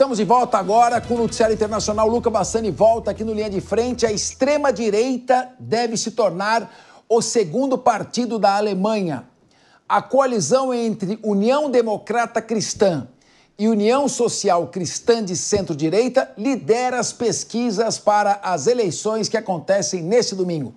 Estamos de volta agora com o Noticiário Internacional. Luca Bassani volta aqui no Linha de Frente. A extrema-direita deve se tornar o segundo partido da Alemanha. A coalizão entre União Democrata Cristã e União Social Cristã de centro-direita lidera as pesquisas para as eleições que acontecem neste domingo.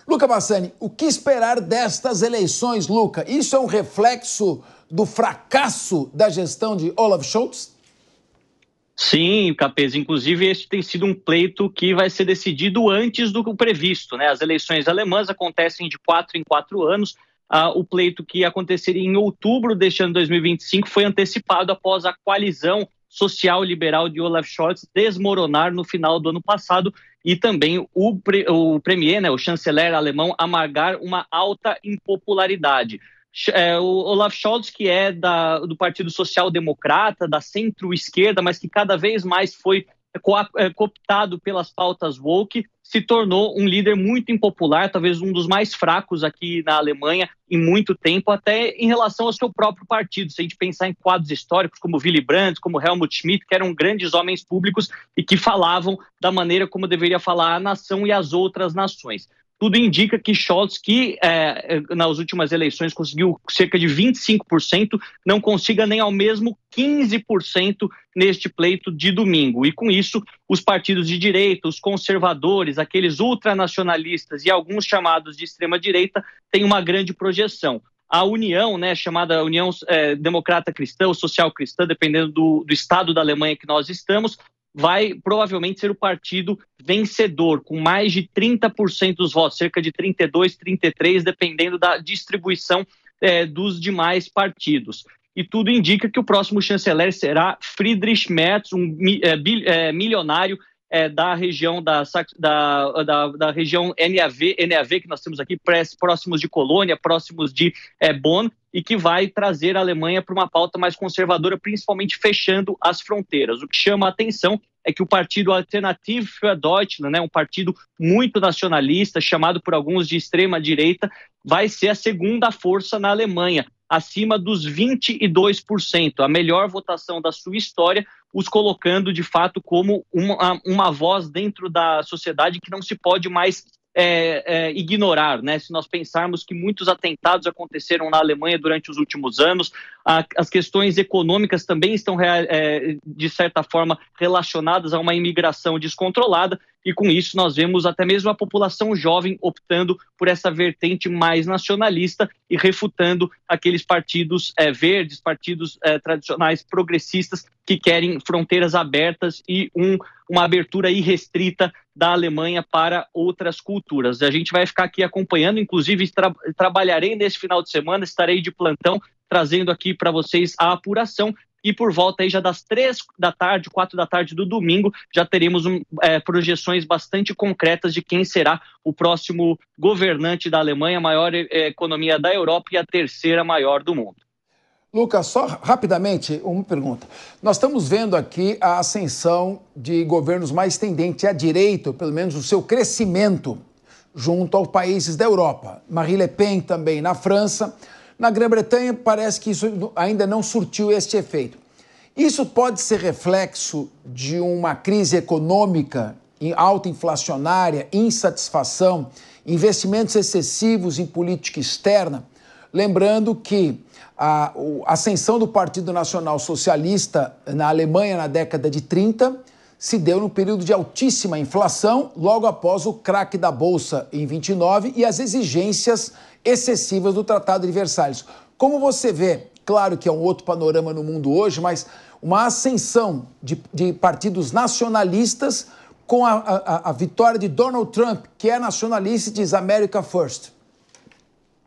Luca Bassani, o que esperar destas eleições, Luca? Isso é um reflexo do fracasso da gestão de Olaf Scholz? Sim, Capês. Inclusive, este tem sido um pleito que vai ser decidido antes do previsto, né? As eleições alemãs acontecem de 4 em 4 anos. O pleito que aconteceria em outubro deste ano 2025 foi antecipado após a coalizão social-liberal de Olaf Scholz desmoronar no final do ano passado e também o premier, né, o chanceler alemão, amargar uma alta impopularidade. O Olaf Scholz, que é do Partido Social Democrata, da centro-esquerda, mas que cada vez mais foi cooptado pelas pautas woke, se tornou um líder muito impopular, talvez um dos mais fracos aqui na Alemanha em muito tempo, até em relação ao seu próprio partido. Se a gente pensar em quadros históricos como Willy Brandt, como Helmut Schmidt, que eram grandes homens públicos e que falavam da maneira como deveria falar a nação e as outras nações. Tudo indica que Scholz, que nas últimas eleições conseguiu cerca de 25%, não consiga nem ao mesmo 15% neste pleito de domingo. E com isso, os partidos de direita, os conservadores, aqueles ultranacionalistas e alguns chamados de extrema-direita têm uma grande projeção. A União, né, chamada União Democrata Cristã ou Social Cristã, dependendo do estado da Alemanha que nós estamos, vai provavelmente ser o partido vencedor, com mais de 30% dos votos, cerca de 32%, 33%, dependendo da distribuição dos demais partidos. E tudo indica que o próximo chanceler será Friedrich Merz, um milionário da região da região NAV, que nós temos aqui, próximos de Colônia, próximos de Bonn, e que vai trazer a Alemanha para uma pauta mais conservadora, principalmente fechando as fronteiras. O que chama a atenção é que o partido Alternative für Deutschland, né, um partido muito nacionalista, chamado por alguns de extrema-direita, vai ser a segunda força na Alemanha, acima dos 22%, a melhor votação da sua história, os colocando de fato como uma voz dentro da sociedade que não se pode mais ignorar, né? Se nós pensarmos que muitos atentados aconteceram na Alemanha durante os últimos anos, as questões econômicas também estão de certa forma relacionadas a uma imigração descontrolada, e com isso nós vemos até mesmo a população jovem optando por essa vertente mais nacionalista e refutando aqueles partidos verdes, partidos tradicionais progressistas que querem fronteiras abertas e uma abertura irrestrita da Alemanha para outras culturas. A gente vai ficar aqui acompanhando, inclusive trabalharei nesse final de semana, estarei de plantão, trazendo aqui para vocês a apuração, e por volta aí já das 4 da tarde do domingo, já teremos projeções bastante concretas de quem será o próximo governante da Alemanha, a maior economia da Europa e a terceira maior do mundo. Lucas, só rapidamente uma pergunta. Nós estamos vendo aqui a ascensão de governos mais tendentes à direita, ou pelo menos o seu crescimento junto aos países da Europa. Marine Le Pen também na França. Na Grã-Bretanha parece que isso ainda não surtiu este efeito. Isso pode ser reflexo de uma crise econômica alta inflacionária, insatisfação, investimentos excessivos em política externa? Lembrando que a ascensão do Partido Nacional Socialista na Alemanha na década de 30 se deu no período de altíssima inflação, logo após o craque da Bolsa em 29 e as exigências excessivas do Tratado de Versalhes. Como você vê, claro que é um outro panorama no mundo hoje, mas uma ascensão de partidos nacionalistas com a vitória de Donald Trump, que é nacionalista e diz America First.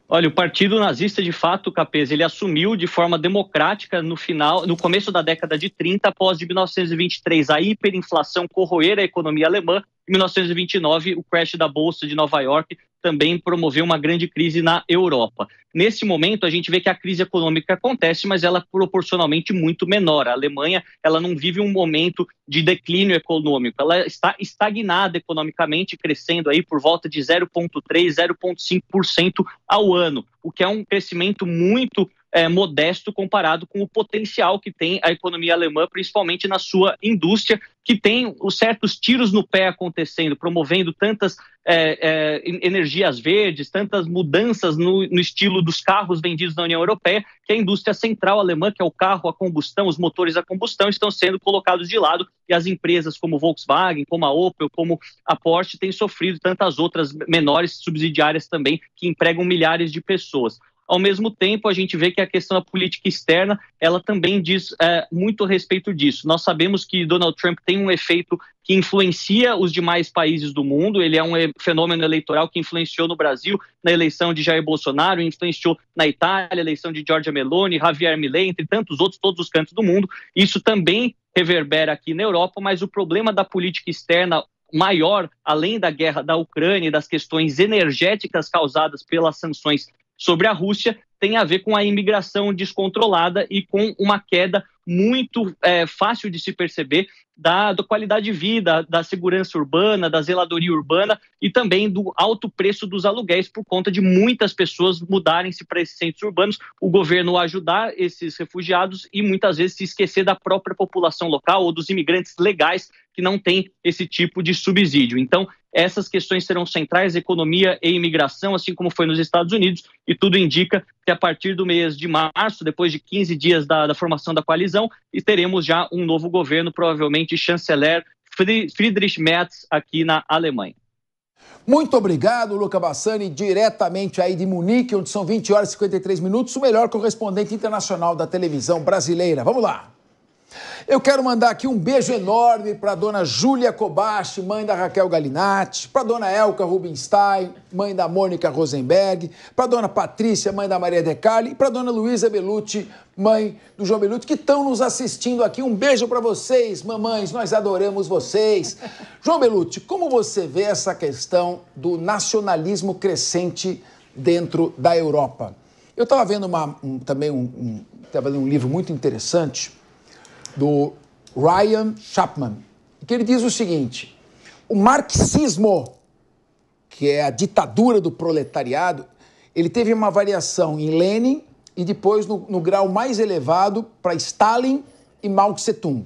Olha, o Partido Nazista, de fato, Capês, ele assumiu de forma democrática no começo da década de 30, após de 1923 a hiperinflação corroer a economia alemã. Em 1929, o crash da Bolsa de Nova York também promoveu uma grande crise na Europa. Nesse momento, a gente vê que a crise econômica acontece, mas ela é proporcionalmente muito menor. A Alemanha, ela não vive um momento de declínio econômico. Ela está estagnada economicamente, crescendo aí por volta de 0,3%, 0,5% ao ano, o que é um crescimento muito modesto comparado com o potencial que tem a economia alemã, principalmente na sua indústria, que tem os certos tiros no pé acontecendo, promovendo tantas energias verdes, tantas mudanças no estilo dos carros vendidos na União Europeia, que a indústria central alemã, que é o carro a combustão, os motores a combustão, estão sendo colocados de lado, e as empresas como Volkswagen, como a Opel, como a Porsche têm sofrido, tantas outras menores subsidiárias também, que empregam milhares de pessoas. Ao mesmo tempo, a gente vê que a questão da política externa, ela também diz muito a respeito disso. Nós sabemos que Donald Trump tem um efeito que influencia os demais países do mundo, ele é um fenômeno eleitoral que influenciou no Brasil, na eleição de Jair Bolsonaro, influenciou na Itália, a eleição de Giorgia Meloni, Javier Milei, entre tantos outros, todos os cantos do mundo. Isso também reverbera aqui na Europa, mas o problema da política externa maior, além da guerra da Ucrânia e das questões energéticas causadas pelas sanções sobre a Rússia, tem a ver com a imigração descontrolada e com uma queda muito fácil de se perceber da qualidade de vida, da segurança urbana, da zeladoria urbana e também do alto preço dos aluguéis por conta de muitas pessoas mudarem-se para esses centros urbanos, o governo ajudar esses refugiados e muitas vezes se esquecer da própria população local ou dos imigrantes legais que não têm esse tipo de subsídio. Então, essas questões serão centrais, economia e imigração, assim como foi nos Estados Unidos, e tudo indica que a partir do mês de março, depois de 15 dias da formação da coalizão, teremos já um novo governo, provavelmente chanceler Friedrich Merz, aqui na Alemanha. Muito obrigado, Luca Bassani, diretamente aí de Munique, onde são 20 horas e 53 minutos, o melhor correspondente internacional da televisão brasileira. Vamos lá. Eu quero mandar aqui um beijo enorme para a dona Júlia Kobashi, mãe da Raquel Galinatti, para a dona Elka Rubinstein, mãe da Mônica Rosenberg, para a dona Patrícia, mãe da Maria De Carli, e para a dona Luísa Belucci, mãe do João Belucci, que estão nos assistindo aqui. Um beijo para vocês, mamães, nós adoramos vocês. João Belucci, como você vê essa questão do nacionalismo crescente dentro da Europa? Eu estava vendo estava lendo um livro muito interessante do Ryan Chapman, que ele diz o seguinte: o marxismo, que é a ditadura do proletariado, ele teve uma variação em Lenin e depois no grau mais elevado para Stalin e Mao Tse-tung.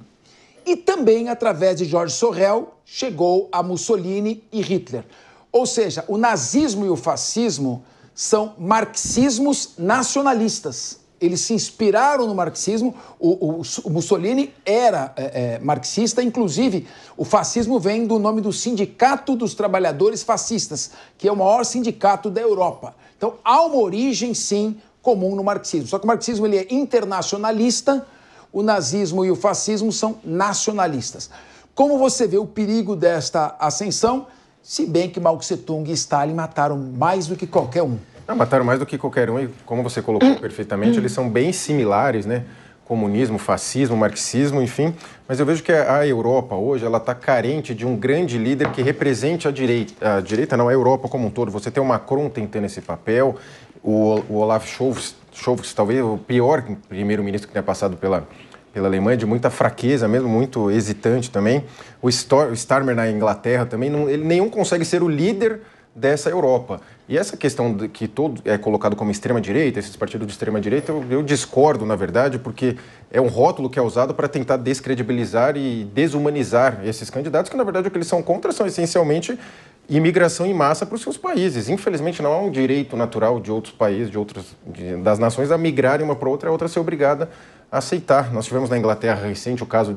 E também, através de George Sorel, chegou a Mussolini e Hitler. Ou seja, o nazismo e o fascismo são marxismos nacionalistas. Eles se inspiraram no marxismo, o Mussolini era marxista, inclusive o fascismo vem do nome do Sindicato dos Trabalhadores Fascistas, que é o maior sindicato da Europa. Então há uma origem, sim, comum no marxismo. Só que o marxismo ele é internacionalista, o nazismo e o fascismo são nacionalistas. Como você vê o perigo desta ascensão, se bem que Mao Tse-tung e Stalin mataram mais do que qualquer um. Não, mataram mais do que qualquer um e, como você colocou perfeitamente, eles são bem similares, né? Comunismo, fascismo, marxismo, enfim. Mas eu vejo que a Europa hoje, ela está carente de um grande líder que represente a direita. A direita não, a Europa como um todo. Você tem o Macron tentando esse papel, o Olaf Scholz, talvez o pior primeiro-ministro que tenha passado pela Alemanha, de muita fraqueza mesmo, muito hesitante também. O Starmer na Inglaterra também, ele nenhum consegue ser o líder dessa Europa. E essa questão de que todo é colocado como extrema-direita, esses partidos de extrema-direita, eu discordo, na verdade, porque é um rótulo que é usado para tentar descredibilizar e desumanizar esses candidatos, que, na verdade, o que eles são contra são, essencialmente, imigração em massa para os seus países. Infelizmente, não há um direito natural de outros países, das nações, a migrarem uma para outra, a outra ser obrigada a aceitar. Nós tivemos na Inglaterra recente o caso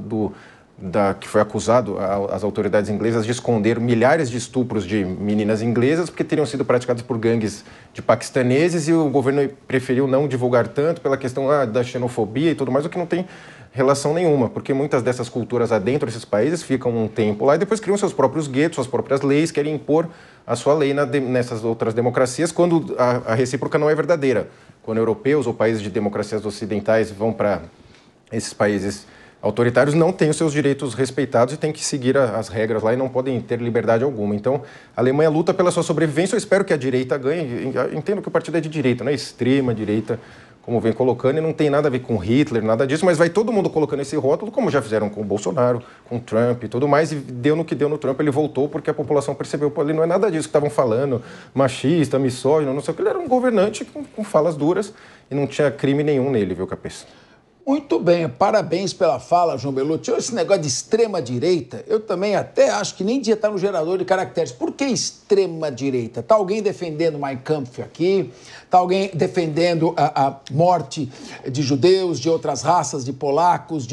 que foi acusado as autoridades inglesas de esconder milhares de estupros de meninas inglesas porque teriam sido praticados por gangues de paquistaneses e o governo preferiu não divulgar tanto pela questão da xenofobia e tudo mais, o que não tem relação nenhuma, porque muitas dessas culturas adentro desses países ficam um tempo lá e depois criam seus próprios guetos, suas próprias leis, querem impor a sua lei nessas outras democracias quando a recíproca não é verdadeira. Quando europeus ou países de democracias ocidentais vão para esses países autoritários, não têm os seus direitos respeitados e têm que seguir as regras lá e não podem ter liberdade alguma. Então, a Alemanha luta pela sua sobrevivência. Eu espero que a direita ganhe. Eu entendo que o partido é de direita, não é extrema direita, como vem colocando, e não tem nada a ver com Hitler, nada disso, mas vai todo mundo colocando esse rótulo, como já fizeram com o Bolsonaro, com o Trump e tudo mais, e deu no que deu no Trump, ele voltou porque a população percebeu, pô, ele não é nada disso que estavam falando, machista, misógino, não sei o que, ele era um governante com falas duras e não tinha crime nenhum nele, viu, Capês? Muito bem, parabéns pela fala, João Belucci. Esse negócio de extrema-direita, eu também até acho que nem devia estar no gerador de caracteres. Por que extrema-direita? Está alguém defendendo Mein Kampf aqui? Está alguém defendendo a morte de judeus, de outras raças, de polacos,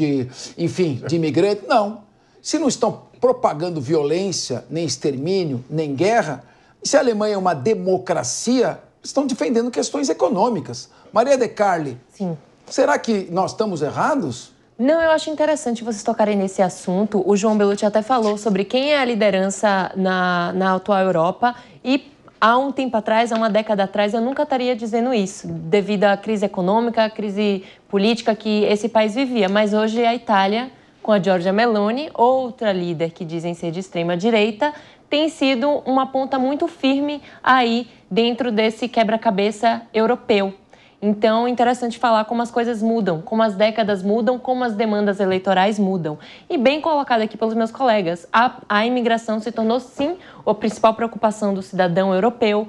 enfim, de imigrantes? Não. Se não estão propagando violência, nem extermínio, nem guerra, se a Alemanha é uma democracia, estão defendendo questões econômicas. Maria de Carli. Sim. Será que nós estamos errados? Não, eu acho interessante vocês tocarem nesse assunto. O João Belucci até falou sobre quem é a liderança na atual Europa e há um tempo atrás, há uma década atrás, eu nunca estaria dizendo isso, devido à crise econômica, à crise política que esse país vivia. Mas hoje a Itália, com a Giorgia Meloni, outra líder que dizem ser de extrema-direita, tem sido uma ponta muito firme aí dentro desse quebra-cabeça europeu. Então, é interessante falar como as coisas mudam, como as décadas mudam, como as demandas eleitorais mudam. E bem colocado aqui pelos meus colegas, a imigração se tornou, sim, a principal preocupação do cidadão europeu.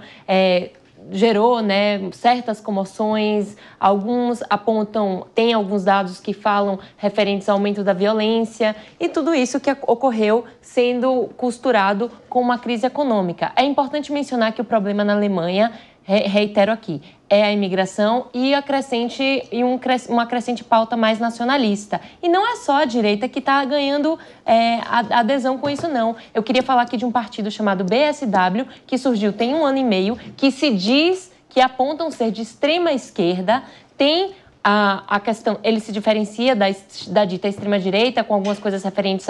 Gerou, né, certas comoções, alguns apontam, tem alguns dados que falam referentes ao aumento da violência e tudo isso que ocorreu sendo costurado com uma crise econômica. É importante mencionar que o problema na Alemanha, reitero aqui, é a imigração e uma crescente pauta mais nacionalista. E não é só a direita que está ganhando adesão com isso, não. Eu queria falar aqui de um partido chamado BSW, que surgiu tem 1 ano e meio, que se diz que apontam ser de extrema esquerda, tem a questão, ele se diferencia da dita extrema-direita com algumas coisas referentes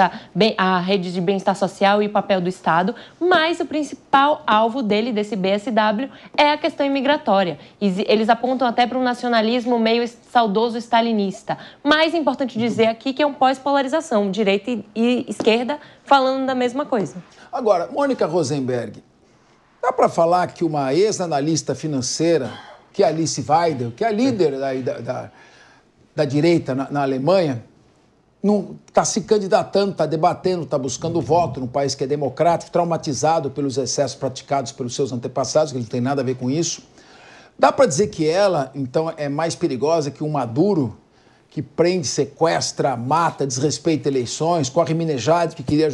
à rede de bem-estar social e o papel do Estado, mas o principal alvo desse BSW, é a questão imigratória. Eles apontam até para um nacionalismo meio saudoso stalinista. Mas é importante dizer aqui que é um pós-polarização, direita e esquerda falando da mesma coisa. Agora, Mônica Rosenberg, dá para falar que uma ex-analista financeira, que é Alice Weidel, que é a líder da direita na Alemanha, não está se candidatando, está debatendo, está buscando voto num país que é democrático, traumatizado pelos excessos praticados pelos seus antepassados, que não tem nada a ver com isso. Dá para dizer que ela, então, é mais perigosa que um Maduro, que prende, sequestra, mata, desrespeita eleições, corre Minejad, que queria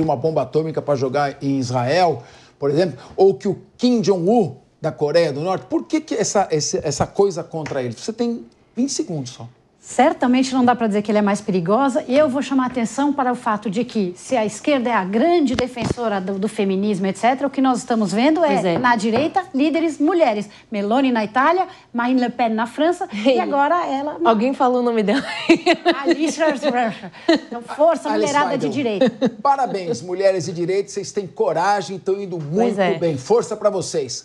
uma bomba atômica para jogar em Israel, por exemplo, ou que o Kim Jong-un da Coreia do Norte? Por que essa coisa contra ele? Você tem 20 segundos só. Certamente não dá para dizer que ele é mais perigosa, e eu vou chamar a atenção para o fato de que, se a esquerda é a grande defensora do feminismo, etc., o que nós estamos vendo na direita, líderes mulheres. Meloni na Itália, Marine Le Pen na França, e agora ela... Alguém falou o nome dela. Alice Weidel. Então, força mulherada de direita. Parabéns, mulheres de direita, vocês têm coragem, estão indo muito bem. Força para vocês.